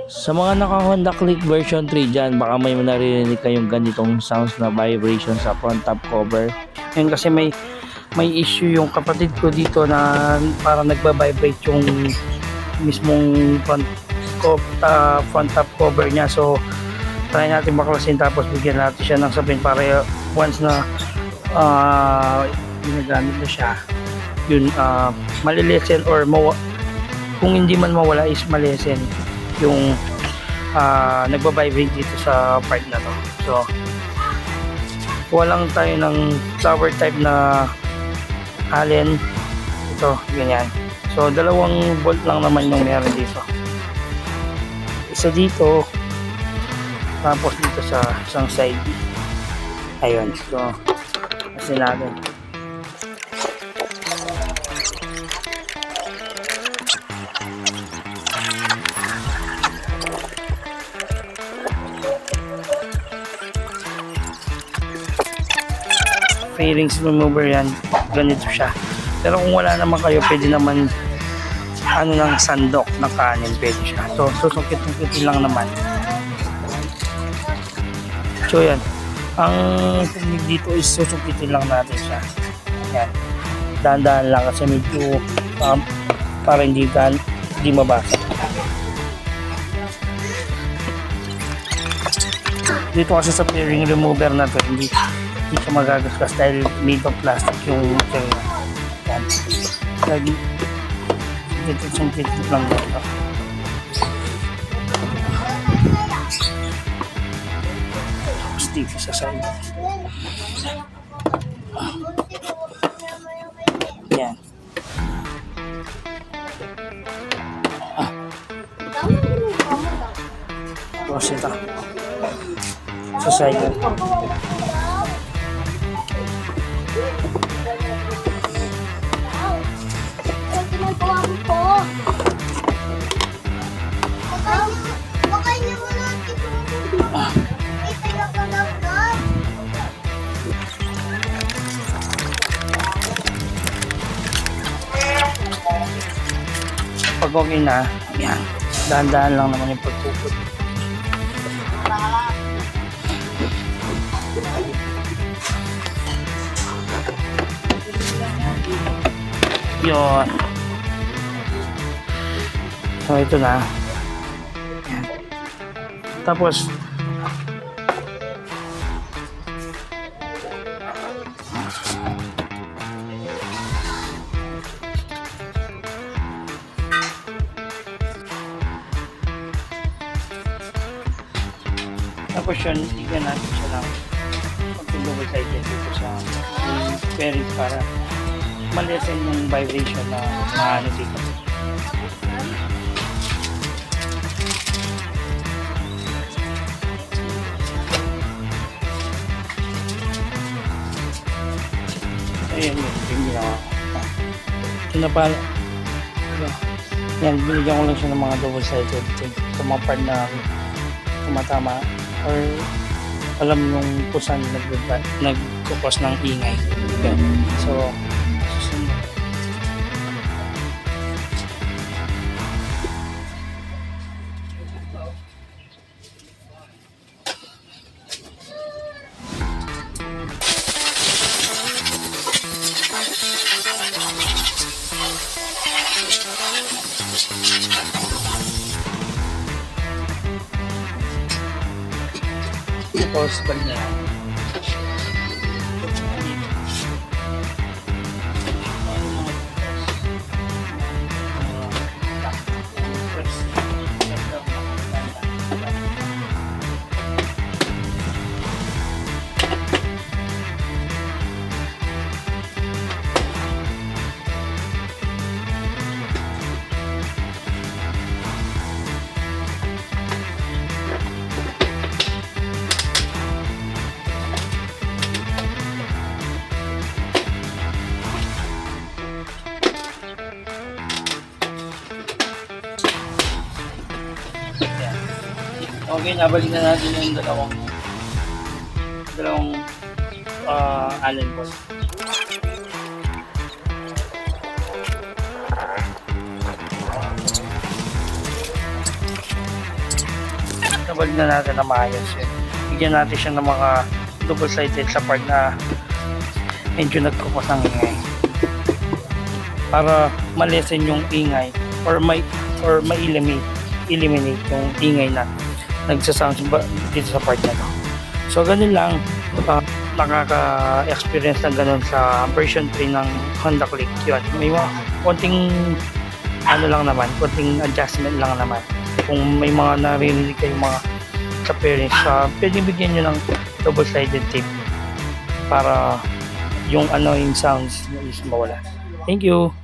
Sa mga naka-Honda Click version 3 dyan, baka may naririnig kayong ganitong sounds na vibration sa front top cover. Yan kasi may issue yung kapatid ko dito na parang nagba-vibrate yung mismong front top cover niya. So try natin baklasin tapos bigyan natin siya ng sapin para once na ginagamit na siya, yun malilesen or kung hindi man mawala is malesen yung nagba-vibrate dito sa part na to. So walang tayo ng flower type na Allen, ito ganyan. So dalawang bolt lang naman yung meron dito, isa dito tapos dito sa isang side. Ayun, so kasi natin fairings remover yan, ganito siya. Pero kung wala naman kayo, pwede naman ng sandok na kanin, pwede siya. So susungkit-sungkitin lang naman. So yan, ang technique dito is susungkitin lang natin siya. Yan, dahan-dahan lang kasi medyo para hindi mabasa. Dito kasi sa fairing remover na to, hindi siya magagasgas dahil made of plastic yung material. Yan. Lagi sungkit lang dito. Tapos dito sa side. Yan. Tapos ito sa side. Pag okay na, yan, dahan-dahan lang naman yung pagpuput. Yun. So ito na. Yan. Tapos yun, tignan natin siya lang pagtulong sa dito sa bearing para malesen yung vibration na maano dito. Ayan yun, yung ginawa ito na pala. Yan, binigyan ko lang siya ng mga double-sided sa mga part na tumatama or alam yung kung saan nagkukos ng ingay. Okay. So susunod. Tapos balik na lang. Okay, nabalik na natin yung dalawang Allen bolt. nabalik na natin na maayos yun. Bigyan natin siya ng mga double-sided sa part na medyo nagkukos ng ingay. Para malesen yung ingay or eliminate yung ingay na nagsasound dito sa part na to. So ganun lang, nakaka-experience ng ganun sa version 3 ng Honda Click. Yun, may mga konting konting adjustment lang naman. Kung may mga naririnig kayong mga sa parents, pwede bigyan nyo ng double-sided tape para yung annoying sounds is mawala. Thank you!